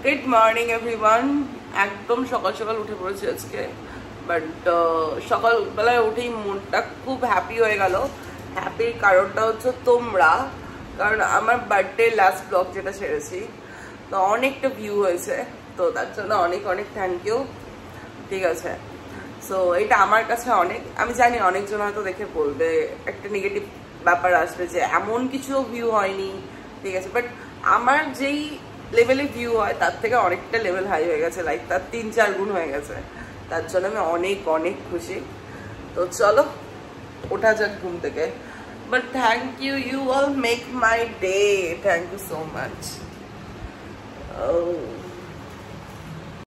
Good morning everyone. একদম সকাল সকাল উঠে পড়েছি আজকে, বাট সকালবেলায় উঠেই মনটা খুব হ্যাপি হয়ে গেল। হ্যাপির কারণটা হচ্ছে তোমরা, কারণ আমার বার্থডে লাস্ট ব্লগ যেটা ছেড়েছি তো অনেকটা ভিউ হয়েছে, তো তার জন্য অনেক অনেক থ্যাংক ইউ। ঠিক আছে, সো এটা আমার কাছে অনেক, আমি জানি অনেকজন হয়তো দেখে বলবে একটা নেগেটিভ ব্যাপার আসবে যে এমন কিছু ভিউ হয়নি, ঠিক আছে, বাট আমার যেই লেভেলে ভিউ হয় তার থেকে অনেকটা লেভেল হাই হয়ে গেছে, লাইক তার 3-4 গুণ হয়ে গেছে। তার জন্য আমি অনেক অনেক খুশি। তো চলো ওঠা যাক ঘুম থেকে, but thank you, you all make my day, thank you so much.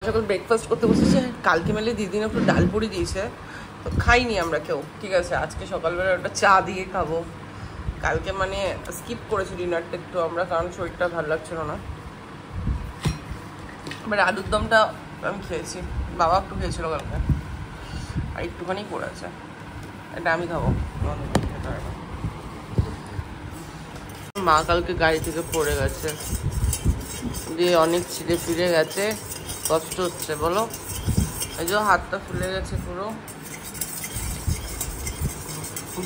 সকাল ব্রেকফাস্ট করতে বসেছে, কালকে মেলে দিদিন একটু ডাল পুরি দিয়েছে, তো খাইনি আমরা কেউ, ঠিক আছে। আজকে সকালবেলা ওটা চা দিয়ে খাবো। কালকে মানে স্কিপ করেছি ডিনারটা একটু আমরা, কারণ শরীরটা ভালো লাগছিল না। বাট আলুর দমটা আমি খেয়েছি, বাবা একটু খেয়েছিল কালকে, আর একটুখানি পড়েছে, এটা আমি খাবো। মা কালকে গাড়ি থেকে পড়ে গেছে, দিয়ে অনেক ছিঁড়ে ফিরে গেছে, কষ্ট হচ্ছে বলো। এই যে হাতটা ফুলে গেছে পুরো,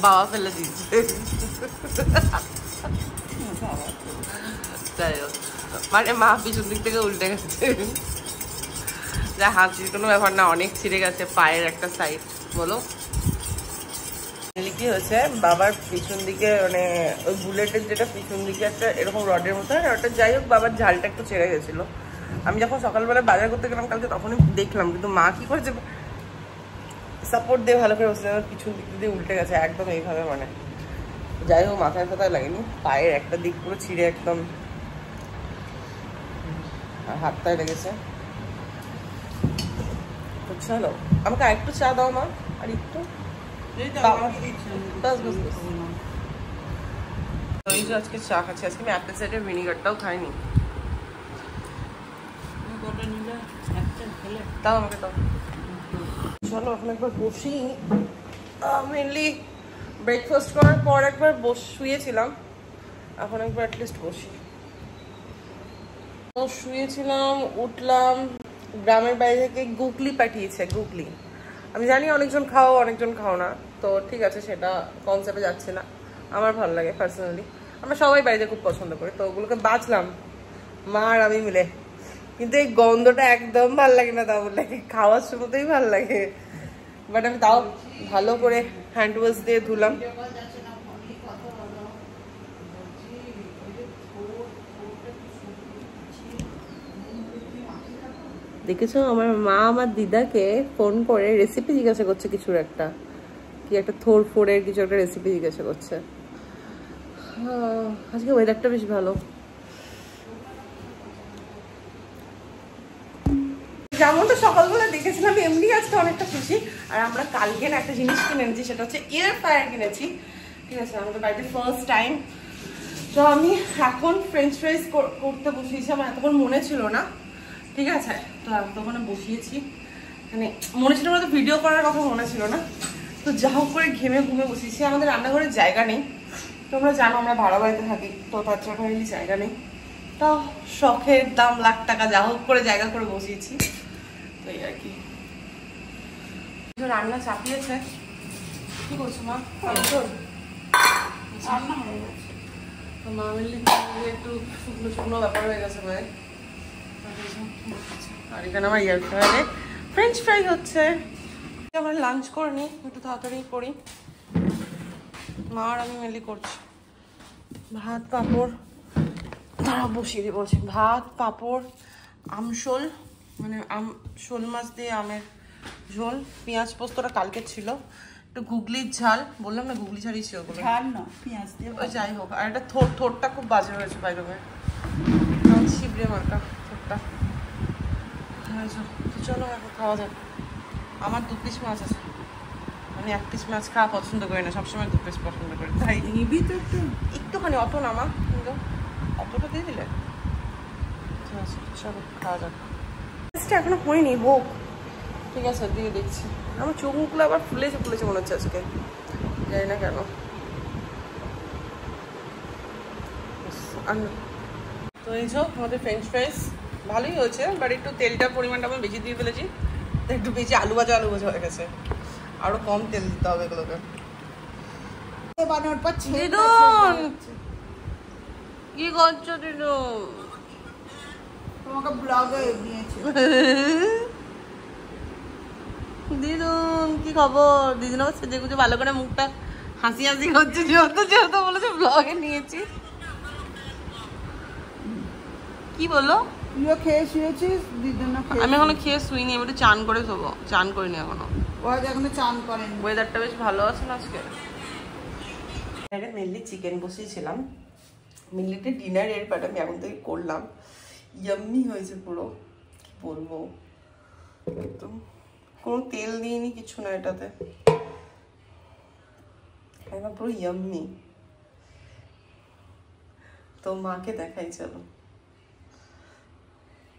বাবা ফেলে দিচ্ছে। যাই হোক, মানে মা পিছন দিক থেকে উল্টে গেছে, যা হাসির কোনো ব্যাপার না, অনেক ছিঁড়ে গেছে পায়ের একটা সাইড বলো। কি হয়েছে, বাবার পিছন দিকে মানে ওই বুলেটের যেটা পিছন দিকে একটা এরকম রডের মতো, ওটা যাই হোক বাবার ঝালটা একটু ছেড়ে গেছিলো। আমি যখন সকালবেলা বাজার করতে গেলাম কালকে তখনই দেখলাম, কিন্তু মা কি করেছে সাপোর্ট দিয়ে ভালো করে বসে, আমার পিছন দিক দিয়ে উল্টে গেছে একদম এইভাবে, মানে যাই হোক মাথায় ফাথায় লাগেনি, পায়ের একটা দিক পুরো ছিঁড়ে একদম হাতটায় লেগেছে। তো চলো আমাকে আরেকটু চা দাও মা, আর একটু আজকে চা খাচ্ছি, আজকে আমি অ্যাপেল সাইডার ভিনিগারটাও খাইনি। দাও আমাকে দাও। চলো এখন একবার বসি, মেনলি ব্রেকফাস্ট করার পর একবার শুয়েছিলাম, এখন একবার অ্যাটলিস্ট বসি। শুয়েছিলাম, উঠলাম, গ্রামের বাইরে থেকে গুগলি পাঠিয়েছে। গুগলি আমি জানি অনেকজন খাও অনেকজন খাও না, তো ঠিক আছে সেটা কনসেপ্টে যাচ্ছে না, আমার ভালো লাগে পার্সোনালি, আমরা সবাই বাড়িতে খুব পছন্দ করি, তো ওগুলোকে বাঁচলাম মা আর আমি মিলে, কিন্তু এই গন্ধটা একদম ভালো লাগে না, তা বললে খাওয়ার সময়তেই ভালো লাগে, বাট আমি তাও ভালো করে হ্যান্ড ওয়াশ দিয়ে ধুলাম। দেখেছো আমার মা আমার দিদাকে ফোন করে রেসিপি জিজ্ঞাসা করছে, কিছুর একটা কি একটা থোর ফোড়ের কিছু একটা রেসিপি জিজ্ঞাসা করছে। আজকে ওয়েদারটা বেশ ভালো, যেমনটা সকালবেলা দেখেছিলাম এমনি আজকে অনেকটা খুশি। আর আমরা কালকে না একটা জিনিস কিনে এনেছি, সেটা হচ্ছে এয়ার ফ্রায়ার কিনেছি, ঠিক আছে, আমাদের বাড়িতে ফার্স্ট টাইম। তো আমি এখন ফ্রেঞ্চ ফ্রাইজ করতে বসিয়েছি, আমার এতক্ষণ মনে ছিল না, ঠিক আছে, তো এতক্ষণে বসিয়েছি, মানে মনে ছিল না, তো ভিডিও করার কথা মনে ছিল না, তো যা হোক করে ঘেমে ঘুমে বসিয়েছি। আমাদের রান্নাঘরের জায়গা নেই, তোমরা জানো আমরা ভাড়া বাড়িতে থাকি, তো তার জন্য জায়গা নেই, তো শখের দাম লাখ টাকা, যা হোক করে জায়গা করে বসিয়েছি, তো এই আর কি। রান্না চাপিয়েছে, কি করছো মা? রান্না হয়ে গেছে, তো মা মিললে একটু শুকনো শুকনো ব্যাপার হয়ে গেছে মায়ের। আর এখানে আমার এয়ার ফ্রায়ারে ফ্রেঞ্চ ফ্রাই হচ্ছে। আমরা লাঞ্চ করে নিই, একটু তাড়াতাড়ি করি, মা আর আমি মিলে করছি। ভাত পাঁপড় তারা বসিয়ে দিয়ে বলছে, ভাত পাঁপড়, আমশোল, মানে শোল মাছ দিয়ে আমের ঝোল, পেঁয়াজ পোস্তটা কালকে ছিল, একটু গুগলির ঝাল, বললাম না গুগলি ঝালই ছিল, পেঁয়াজ দিয়ে, ওই যাই হোক, আর একটা থোরটা খুব বাজে হয়েছে বাইরে হয়ে, ছিবড়ে মার্কা থোরটা। চলো এখন খাওয়া যাক। আমার 2 পিস মাছ আছে, আমি 1 পিস মাছ খাওয়া পছন্দ করি না, সবসময় 2 পিস পছন্দ করি, তাই নিবি তো একটুখানি, অত না মা, কিন্তু অতটা দিয়ে দিলে। চলো খাওয়া যাক, এখনো হয়নি, হোক, ঠিক আছে দিয়ে দেখছি। আমার চোখ মুখগুলো আবার ফুলেছে ফুলেছে মনে হচ্ছে আজকে, জানি না কেন। তো এই যে আমাদের ফ্রেঞ্চ ফ্রাইস ভালোই হয়েছে, বাট একটু তেলটার পরিমাণটা আমি বেশি দিয়ে ফেলেছি, একটু বেশি আলু ভাজা হয়ে গেছে। আরো কম তেল দিতে হবে এগুলোকে। দিদুন কি করছো দিদুন? তোমাকে ব্লগে দিয়েছি। দিদুন কি খবর? দিদুন আবার সেজে গুজে ভালো করে মুখটা হাসি হাসি করছে, যেহেতু বলেছে ব্লগে নিয়েছি। কি বললো? তুইও খেয়ে শুয়েছিস? আমি এখনো খেয়ে শুইনি, আমি একটু চান করে শোবো। চান করিনি এখনো, এখনো চান করেন। ওয়েদারটা বেশ ভালো আছে না আজকে। মেনলি চিকেন বসিয়েছিলাম, মিলিতে ডিনারের, বাট আমি এখন থেকে করলাম। ইয়াম্মি হয়েছে পুরো, কি বলবো, একদম কোনো তেল দিইনি, কিছু না এটাতে, একদম পুরো ইয়াম্মি। তো মাকে দেখাই, চলো।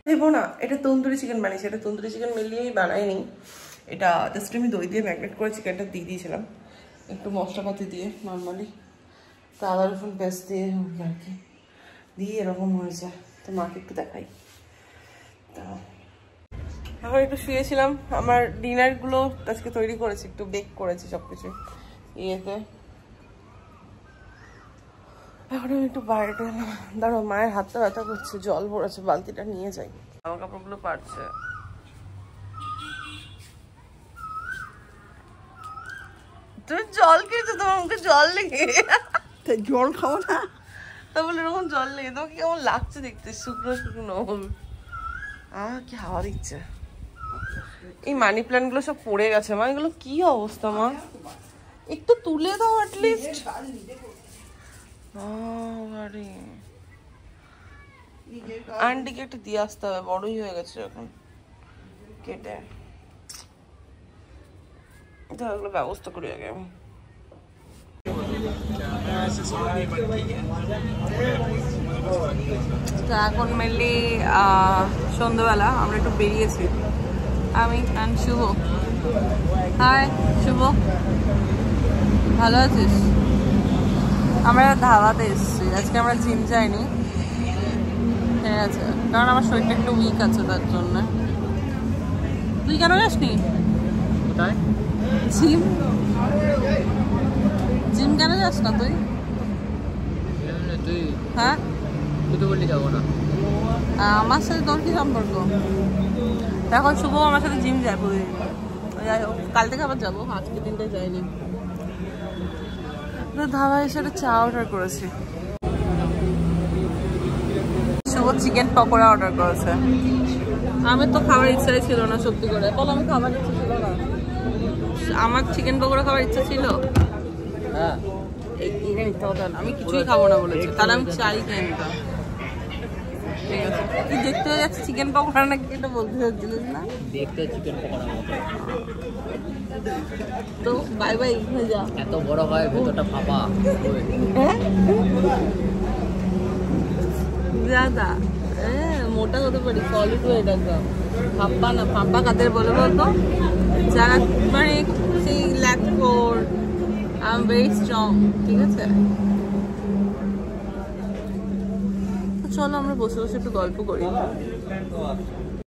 দেবো না, এটা তন্দুরি চিকেন বানিয়েছি। এটা তন্দুরি চিকেন মেনলি আমি বানাইনি, এটা জাস্ট আমি দই দিয়ে ম্যাগনেট করে চিকেনটা দিয়ে দিয়েছিলাম, একটু মশলাপাতি দিয়ে নর্মালি, তো আদা রসুন পেস্ট দিয়ে আর কি দিয়ে এরকম হয়েছে। তো মাকে একটু দেখাই। তো এখন একটু শুয়েছিলাম, আমার ডিনারগুলো আজকে তৈরি করেছি, একটু বেক করেছি সব কিছু ইয়েতে। এখন আমি একটু বাইরেটা এলাম, দাঁড়ো, মায়ের হাতটা ব্যথা করছে, জল পড়েছে, বালতিটা নিয়ে যাই। জামা কাপড়গুলো পারছে। তুমি জল খেয়েছো, তোমার মুখে জল লেগে? জল খাও না? তা বলে এরকম জল লেগে তোমাকে কেমন লাগছে দেখতে, শুকনো শুকনো। কি হাওয়া দিচ্ছে। এই মানি প্ল্যান্ট গুলো সব পড়ে গেছে মা, এগুলো কি অবস্থা মা? একটু তুলে দাও অ্যাটলিস্ট। আন্টিকে একটু দিয়ে আসতে হবে, বড়ই হয়ে গেছে এখন কেটে। এগুলো ব্যবস্থা করি আগে আমি। তো এখন মেনলি সন্ধ্যাবেলা আমরা একটু বেরিয়েছি, আমি অ্যান্ড শুভ। হাই শুভ, ভালো আছিস? আমরা ধাবাতে এসেছি আজকে, আমরা জিম যাইনি, ঠিক আছে, কারণ আমার শরীরটা একটু উইক আছে তার জন্য। তুই কেন যাসনি জিম? জিম কেন যাস না তুই? হ্যাঁ, তুই তো বললি যাবো না। আমার সাথে তোর কি সম্পর্ক? এখন শুভ আমার সাথে জিম যায় প্রতিদিন, যাই হোক কাল থেকে আবার যাবো, আজকে দিনটা যাইনি। তো ধাবায় এসে একটা চা অর্ডার করেছি। শুভ চিকেন পকোড়া অর্ডার করেছে। আমার তো খাবার ইচ্ছাই ছিল না, সত্যি করে বল, আমি খাবার ইচ্ছা ছিল না। আমার চিকেন পকোড়া খাবার ইচ্ছা ছিল, হ্যাঁ, আমি কিছুই খাবো না বলেছি, তাহলে আমি চাই খেয়ে নিতাম। ঠিক আছে, তুই দেখতে হয়ে যাচ্ছে চিকেন পকোড়া নাকি এটা বলতে চাচ্ছিলিস না? দেখতে চিকেন পকোড়া তো বাই বাই হয়ে যা। এত বড় হয় ভেতরটা ফাঁপা, দাদা মোটা হতে পারি, সলিড ওয়েট একদম। ফাঁপা না, ফাঁপা কাদের বলে বলতো? যারা মানে সেই lack for, I am very strong, ঠিক আছে। চলো আমরা বসে বসে একটু গল্প করি।